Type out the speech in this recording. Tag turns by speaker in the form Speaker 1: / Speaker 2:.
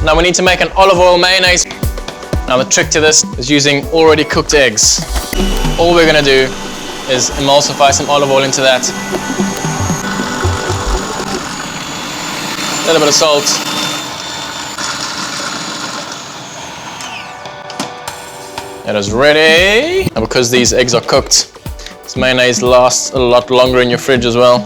Speaker 1: Now we need to make an olive oil mayonnaise. Now the trick to this is using already cooked eggs. All we're going to do is emulsify some olive oil into that. A little bit of salt. It is ready. And because these eggs are cooked, this mayonnaise lasts a lot longer in your fridge as well.